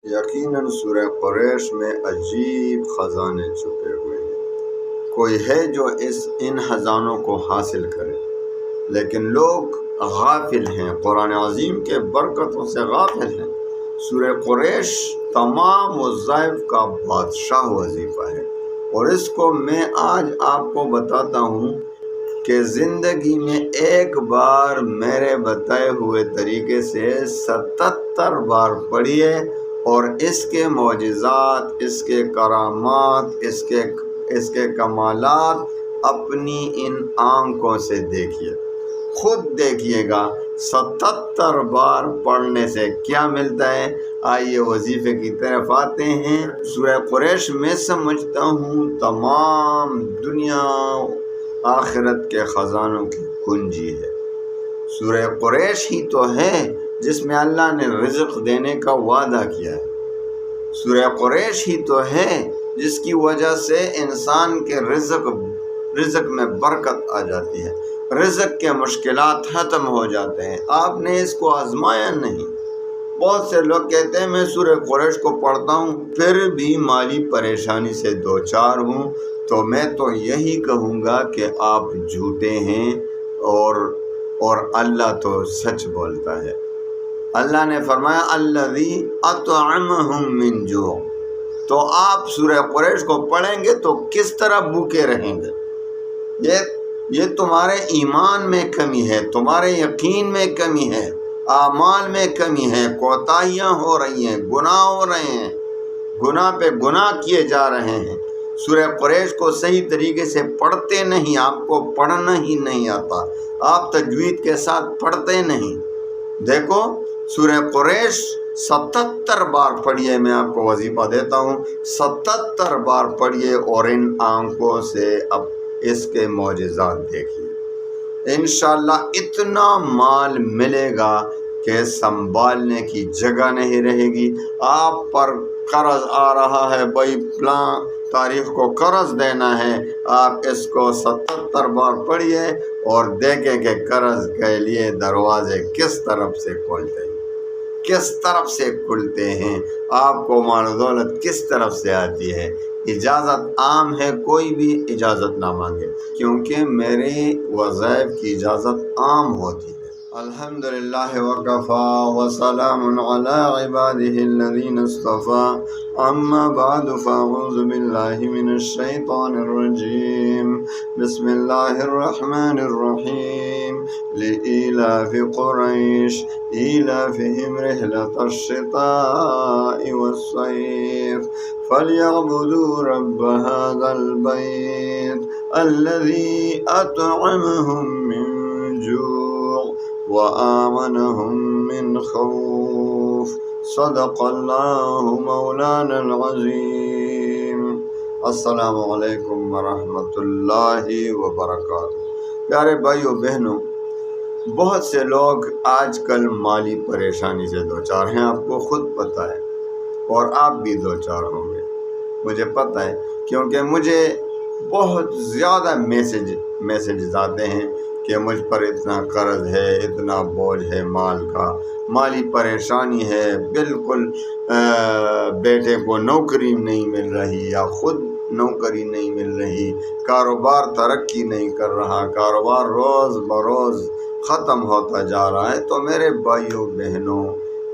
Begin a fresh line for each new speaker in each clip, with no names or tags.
یقیناً سورہ قریش میں عجیب خزانے چھپے ہوئے ہیں۔ کوئی ہے جو ان خزانوں کو حاصل کرے، لیکن لوگ غافل ہیں، قرآن عظیم کے برکتوں سے غافل ہیں۔ سورہ قریش تمام وظائف کا بادشاہ وظیفہ ہے، اور اس کو میں آج آپ کو بتاتا ہوں کہ زندگی میں ایک بار میرے بتائے ہوئے طریقے سے 77 بار پڑھیے، اور اس کے معجزات، اس کے کرامات، اس کے کمالات اپنی ان آنکھوں سے دیکھیے، خود دیکھیے گا 77 بار پڑھنے سے کیا ملتا ہے۔ آئیے وظیفے کی طرف آتے ہیں۔ سورہ قریش میں سمجھتا ہوں تمام دنیا آخرت کے خزانوں کی کنجی ہے۔ سورہ قریش ہی تو ہے جس میں اللہ نے رزق دینے کا وعدہ کیا ہے۔ سورہ قریش ہی تو ہے جس کی وجہ سے انسان کے رزق میں برکت آ جاتی ہے، رزق کے مشکلات ختم ہو جاتے ہیں۔ آپ نے اس کو آزمایا نہیں۔ بہت سے لوگ کہتے ہیں میں سورہ قریش کو پڑھتا ہوں پھر بھی مالی پریشانی سے دوچار ہوں، تو میں تو یہی کہوں گا کہ آپ جھوٹے ہیں، اور اللہ تو سچ بولتا ہے۔ اللہ نے فرمایا الذی اطعمہم من جوع، تو آپ سورہ قریش کو پڑھیں گے تو کس طرح بھوکے رہیں گے؟ یہ تمہارے ایمان میں کمی ہے، تمہارے یقین میں کمی ہے، اعمال میں کمی ہے، کوتاہیاں ہو رہی ہیں، گناہ ہو رہے ہیں، گناہ پہ گناہ کیے جا رہے ہیں۔ سورہ قریش کو صحیح طریقے سے پڑھتے نہیں، آپ کو پڑھنا ہی نہیں آتا، آپ تجوید کے ساتھ پڑھتے نہیں۔ دیکھو سورہ قریش 77 بار پڑھیے، میں آپ کو وظیفہ دیتا ہوں، 77 بار پڑھیے اور ان آنکھوں سے اب اس کے معجزات دیکھیے۔ انشاءاللہ اتنا مال ملے گا کہ سنبھالنے کی جگہ نہیں رہے گی۔ آپ پر قرض آ رہا ہے، بھائی فلاں تاریخ کو قرض دینا ہے، آپ اس کو 77 بار پڑھیے اور دیکھیں کہ قرض کے لیے دروازے کس طرف سے کھولتے ہیں، کس طرف سے کھلتے ہیں، آپ کو مال و دولت کس طرف سے آتی ہے۔ اجازت عام ہے، کوئی بھی اجازت نہ مانگے، کیونکہ میرے وظائف کی اجازت عام ہوتی ہے۔ الحمدللہ وکفا وسلام علی عبادہ الذین اصطفیٰ، اما بعد فاعوذ باللہ من الشیطان الرجیم، بسم اللہ الرحمن الرحیم، لإیلاف قریش ایلافہم رحلۃ الشتاء والصیف فلیعبدوا رب هذا البیت الذی اطعمہم من جوع وآمنہم من خوف، صدق اللہ مولانا العظیم۔ السلام علیکم ورحمۃ اللہ وبرکاتہ۔ پیارے بھائیو بہنوں، بہت سے لوگ آج کل مالی پریشانی سے دوچار ہیں، آپ کو خود پتہ ہے، اور آپ بھی دوچار ہوں گے، مجھے پتہ ہے، کیونکہ مجھے بہت زیادہ میسیجز آتے ہیں کہ مجھ پر اتنا قرض ہے، اتنا بوجھ ہے مال کا، مالی پریشانی ہے، بالکل بیٹے کو نوکری نہیں مل رہی یا خود نوکری نہیں مل رہی، کاروبار ترقی نہیں کر رہا، کاروبار روز بروز ختم ہوتا جا رہا ہے۔ تو میرے بھائیوں بہنوں،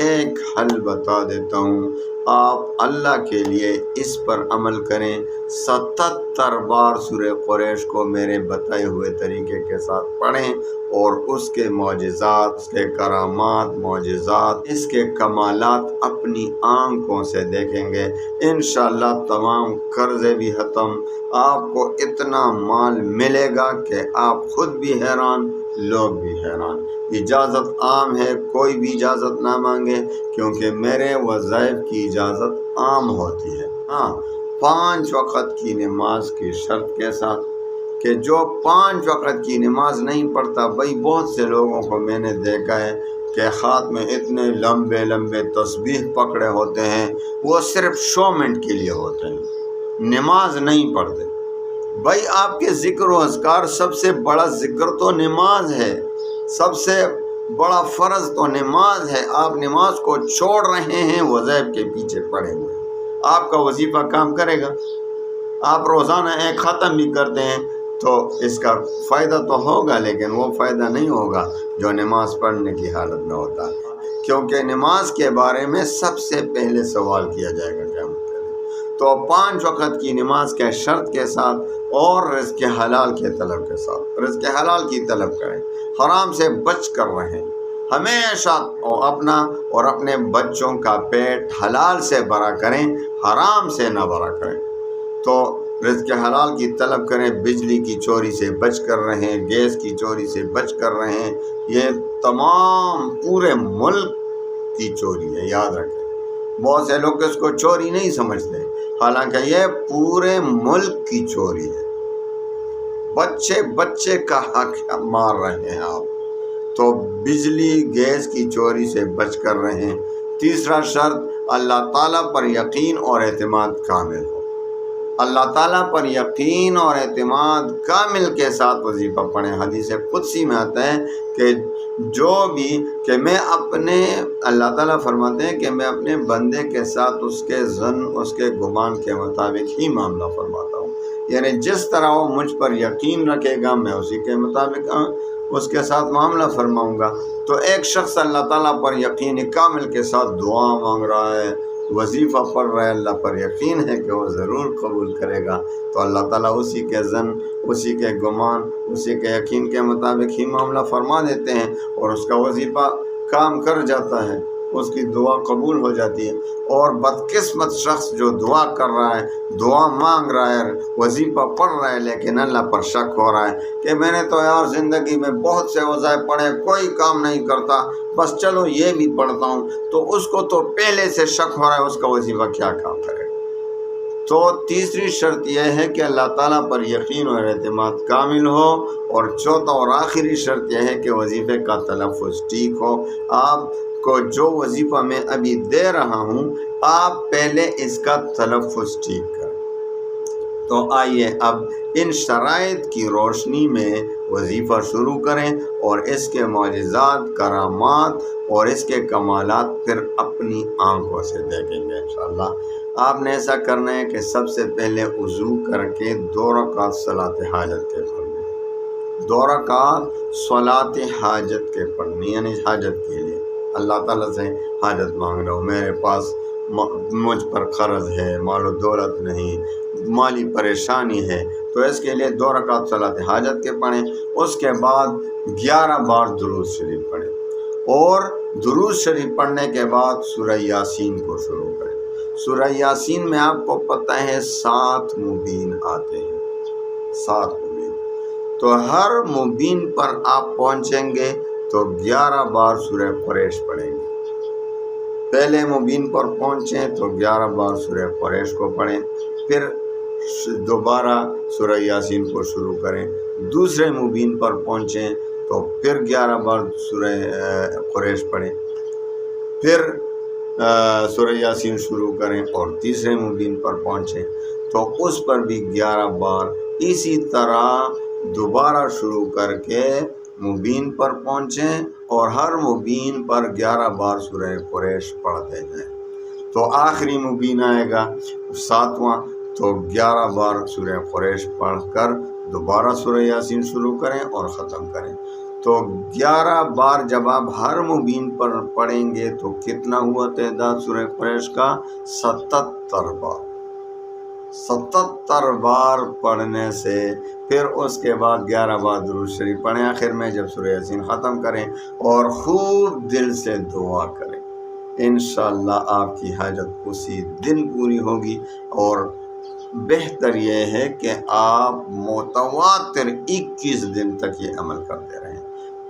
ایک حل بتا دیتا ہوں، آپ اللہ کے لیے اس پر عمل کریں، 77 بار سورہ قریش کو میرے بتائے ہوئے طریقے کے ساتھ پڑھیں، اور اس کے معجزات، اس کے کرامات، معجزات، اس کے کمالات اپنی آنکھوں سے دیکھیں گے۔ انشاءاللہ تمام قرضے بھی ختم، آپ کو اتنا مال ملے گا کہ آپ خود بھی حیران، لوگ بھی حیران۔ اجازت عام ہے، کوئی بھی اجازت نہ مانگے، کیونکہ میرے وظائف کی اجازت عام ہوتی ہے۔ ہاں، 5 وقت کی نماز کی شرط کے ساتھ، کہ جو 5 وقت کی نماز نہیں پڑھتا، بھائی بہت سے لوگوں کو میں نے دیکھا ہے کہ ہاتھ میں اتنے لمبے لمبے تسبیح پکڑے ہوتے ہیں، وہ صرف شومنٹ کے لیے ہوتے ہیں، نماز نہیں پڑھتے۔ بھائی آپ کے ذکر و اذکار، سب سے بڑا ذکر تو نماز ہے، سب سے بڑا فرض تو نماز ہے، آپ نماز کو چھوڑ رہے ہیں، وظائف کے پیچھے پڑے ہوئے ہیں۔ آپ کا وظیفہ کام کرے گا؟ آپ روزانہ ایک ختم بھی کرتے ہیں تو اس کا فائدہ تو ہوگا، لیکن وہ فائدہ نہیں ہوگا جو نماز پڑھنے کی حالت میں ہوتا ہے، کیونکہ نماز کے بارے میں سب سے پہلے سوال کیا جائے گا قیامت کے دن۔ تو 5 وقت کی نماز کے شرط کے ساتھ اور رزق حلال کے طلب کے ساتھ، رزق حلال کی طلب کریں، حرام سے بچ کر رہیں، ہمیشہ اپنا اور اپنے بچوں کا پیٹ حلال سے بھرا کریں، حرام سے نہ بھرا کریں۔ تو رزق حلال کی طلب کریں، بجلی کی چوری سے بچ کر رہیں، گیس کی چوری سے بچ کر رہیں، یہ تمام پورے ملک کی چوری ہے، یاد رکھیں۔ بہت سے لوگ اس کو چوری نہیں سمجھتے، حالانکہ یہ پورے ملک کی چوری ہے، بچے بچے کا حق مار رہے ہیں آپ۔ تو بجلی گیس کی چوری سے بچ کر رہیں۔ تیسرا شرط، اللہ تعالیٰ پر یقین اور اعتماد کامل ہو۔ اللہ تعالیٰ پر یقین اور اعتماد کامل کے ساتھ وظیفہ پڑھیں۔ حدیث قدسی میں آتا ہے کہ میں اپنے، اللہ تعالیٰ فرماتے ہیں کہ میں اپنے بندے کے ساتھ اس کے ظن، اس کے گمان کے مطابق ہی معاملہ فرماتا ہوں، یعنی جس طرح وہ مجھ پر یقین رکھے گا میں اسی کے مطابق اس کے ساتھ معاملہ فرماؤں گا۔ تو ایک شخص اللہ تعالیٰ پر یقین کامل کے ساتھ دعا مانگ رہا ہے، وظیفہ پڑھ رہا ہے، اللہ پر یقین ہے کہ وہ ضرور قبول کرے گا، تو اللہ تعالیٰ اسی کے ظن، اسی کے گمان، اسی کے یقین کے مطابق ہی معاملہ فرما دیتے ہیں، اور اس کا وظیفہ کام کر جاتا ہے، اس کی دعا قبول ہو جاتی ہے۔ اور بدقسمت شخص جو دعا کر رہا ہے، دعا مانگ رہا ہے، وظیفہ پڑھ رہا ہے، لیکن اللہ پر شک ہو رہا ہے کہ میں نے تو یار زندگی میں بہت سے وظائف پڑھے، کوئی کام نہیں کرتا، بس چلو یہ بھی پڑھتا ہوں، تو اس کو تو پہلے سے شک ہو رہا ہے اس کا وظیفہ کیا کام کرے گا۔ تو تیسری شرط یہ ہے کہ اللہ تعالیٰ پر یقین اور اعتماد کامل ہو، اور چوتھا اور آخری شرط یہ ہے کہ وظیفے کا تلفظ ٹھیک ہو۔ آپ کو جو وظیفہ میں ابھی دے رہا ہوں، آپ پہلے اس کا تلفظ ٹھیک کریں۔ تو آئیے اب ان شرائط کی روشنی میں وظیفہ شروع کریں، اور اس کے معجزات، کرامات اور اس کے کمالات پھر اپنی آنکھوں سے دیکھیں گے انشاءاللہ۔ آپ نے ایسا کرنا ہے کہ سب سے پہلے وضو کر کے 2 رکعت صلاۃ حاجت کے پڑھنے، 2 رکعت صلاۃ حاجت کے پڑھنے، یعنی حاجت کے لیے اللہ تعالیٰ سے حاجت مانگ رہا ہوں، میرے پاس مجھ پر قرض ہے، مال و دولت نہیں، مالی پریشانی ہے، تو اس کے لیے 2 رکعت صلاۃ حاجت کے پڑھیں۔ اس کے بعد 11 بار درود شریف پڑھیں، اور درود شریف پڑھنے کے بعد سورہ یاسین کو شروع کریں۔ سورہ یاسین میں آپ کو پتہ ہے 7 مبین آتے ہیں، 7 مبین، تو ہر مبین پر آپ پہنچیں گے تو 11 بار سورہ قریش پڑھیں گے۔ پہلے مبین پر پہنچیں تو 11 بار سورہ قریش کو پڑھیں، پھر دوبارہ سورہ یاسین کو شروع کریں۔ دوسرے مبین پر پہنچیں تو پھر 11 بار سورہ قریش پڑھیں، پھر سورہ یاسین شروع کریں، اور تیسرے مبین پر پہنچیں تو اس پر بھی 11 بار، اسی طرح دوبارہ شروع کر کے مبین پر پہنچیں اور ہر مبین پر 11 بار سورہ قریش پڑھتے ہیں۔ تو آخری مبین آئے گا 7واں، تو 11 بار سورہ قریش پڑھ کر دوبارہ سورہ یاسین شروع کریں اور ختم کریں۔ تو 11 بار جب آپ ہر مبین پر پڑھیں گے تو کتنا ہوا تعداد سورہ قریش کا؟ 77 بار۔ 77 بار پڑھنے سے پھر اس کے بعد 11 بار درود شریف پڑھیں آخر میں جب سورہ یاسین ختم کریں، اور خوب دل سے دعا کریں، انشاءاللہ آپ کی حاجت اسی دن پوری ہوگی۔ اور بہتر یہ ہے کہ آپ متواتر 21 دن تک یہ عمل کرتے رہیں،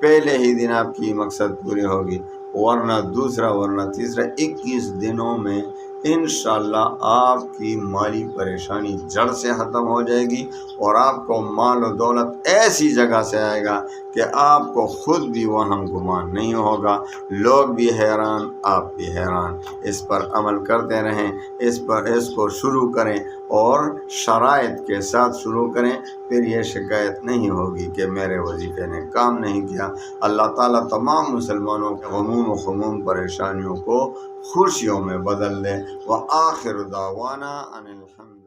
پہلے ہی دن آپ کی مقصد پوری ہوگی، ورنہ دوسرا ورنہ تیسرا، 21 دنوں میں انشاءاللہ آپ کی مالی پریشانی جڑ سے ختم ہو جائے گی، اور آپ کو مال و دولت ایسی جگہ سے آئے گا کہ آپ کو خود بھی وہم گمان نہیں ہوگا، لوگ بھی حیران، آپ بھی حیران۔ اس پر عمل کرتے رہیں، اس کو شروع کریں اور شرائط کے ساتھ شروع کریں، پھر یہ شکایت نہیں ہوگی کہ میرے وظیفے نے کام نہیں کیا۔ اللہ تعالیٰ تمام مسلمانوں کے غموم و خموم پریشانیوں کو خوشیوں میں بدل دے۔ وآخر دعوانا ان الحمد